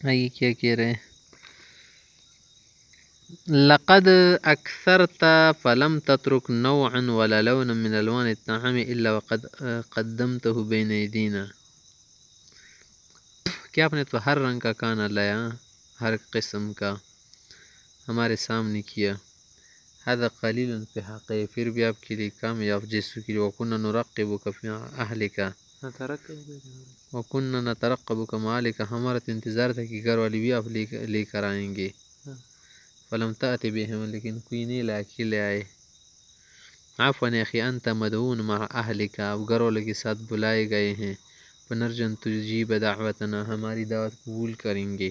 آگے کیا کہہ رہے ہیں؟ لقد اکثرت فلم تترك نوعا ولا لونا من الوان الطعام الا وقد قدمته بين ايدينا. کیا آپ نے تو ہر رنگ کا کھانا لایا، ہر قسم کا ہمارے سامنے کیا. هذا قلیل فی حق، پھر بھی آپ کے لیے کم یا جیسو کے لیے. وَكُنَّا نُرَقِّبُكَ فِي أَهْلِكَ وَكُنَّا نَتَرَقَّبُكَ مَعَ أَهْلِكَ، ہمارا تو انتظار تھا کہ گھر والی بھی آپ لے کر آئیں گے. فلم تأتِ بهم، لیکن کوئی نہیں لا کے لے آئے. عفوا یا اخی انت مدعون مع اہلک، آپ گھر والوں کے ساتھ بلائے گئے ہیں. فنرجن تجیب دعوتنا، ہماری دعوت قبول کریں گے.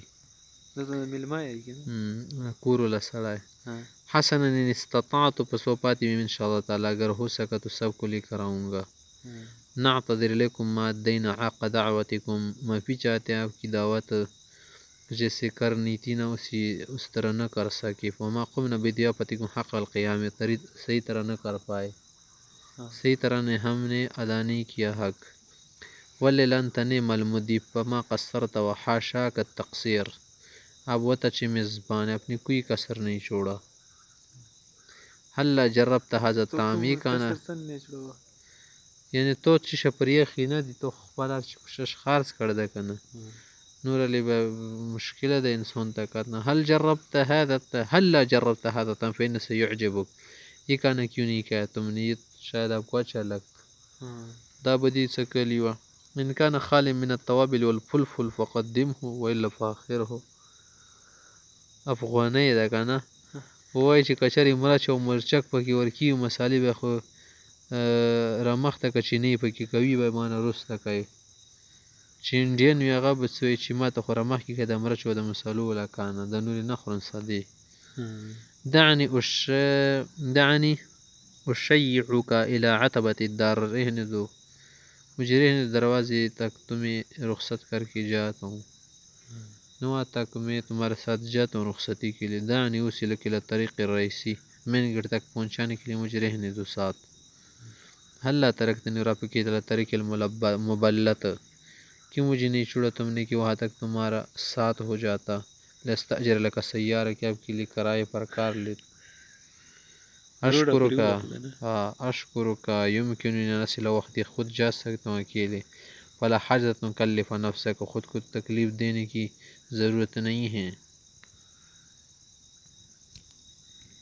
کورو لسڑا ہے. حسنا ان استطاعت پسوپاتی میں انشاءاللہ تعالی اگر ہو سکا تو سب کو لے کر آؤں گا. نعتذر لکم ما ادینا حق دعوتکم، معافی چاہتے ہیں آپ کی دعوت جیسے کرنی تھی نا اس طرح نہ کر سکے. وما قمنا بضیافتکم حق القیام، صحیح طرح نہ کر پائے، صحیح طرح نے ہم نے ادا نہیں کیا حق. ولل انت نعم المضیف فما قصرت وحاشاک التقصیر، آپ بہت اچھے میزبان ہیں، اپنی کوئی کسر نہیں چھوڑا. هلا جربت هذا الطعام، یہ کھانا یعنی تو چی شپریه خینه دی تو خپل شش خارج کرده کنه نور علی به مشکله ده انسان تا کرنا. هل جربت هذا، هلا جربت هذا الطعام فإنه سيعجبك، یہ کھانا کیوں نہیں کھایا تم نے، یہ شاید آپ کو اچھا لگتا. دا بدی سکلی و ان کان خال من التوابل والفلفل فقدمه والا فاخره. افغانی ده کنه وای چې کچری مرچ او مرچک پکې ورکی او مصالې به خو رمخته کچینی پکې کوي به مان رسته کوي. چې انډین وی هغه به سوی چې ما ته خو رمخ کې د مرچ او د مصالو ولا کانه د نور نه خورن سدي. دعني اشيعك الى عتبة الدار، رہنے دو مجھے رہنے دروازے تک تمہیں رخصت کر کے جاتا ہوں. نوا تک میں تمہارے ساتھ جاتا ہوں رخصتی کے لیے. دعني اوصلك الى الطريق الرئيسي، مین گیٹ تک پہنچانے کے لیے مجھے رہنے دو ساتھ. ہلا ترکتنی رافقی الى الطريق المبلط، کیوں مجھے نہیں چھوڑا تم نے کہ وہاں تک تمہارا ساتھ ہو جاتا. لاستأجر لك سیارہ، کہ آپ کے لیے کرائے پر کار لے. اشکرک یمکننی ان اصل وقتی، خود جا سکتا ہوں اکیلے. فلا حاجت نکلف نفسک، خود کو تکلیف دینے کی ضرورت نہیں ہے.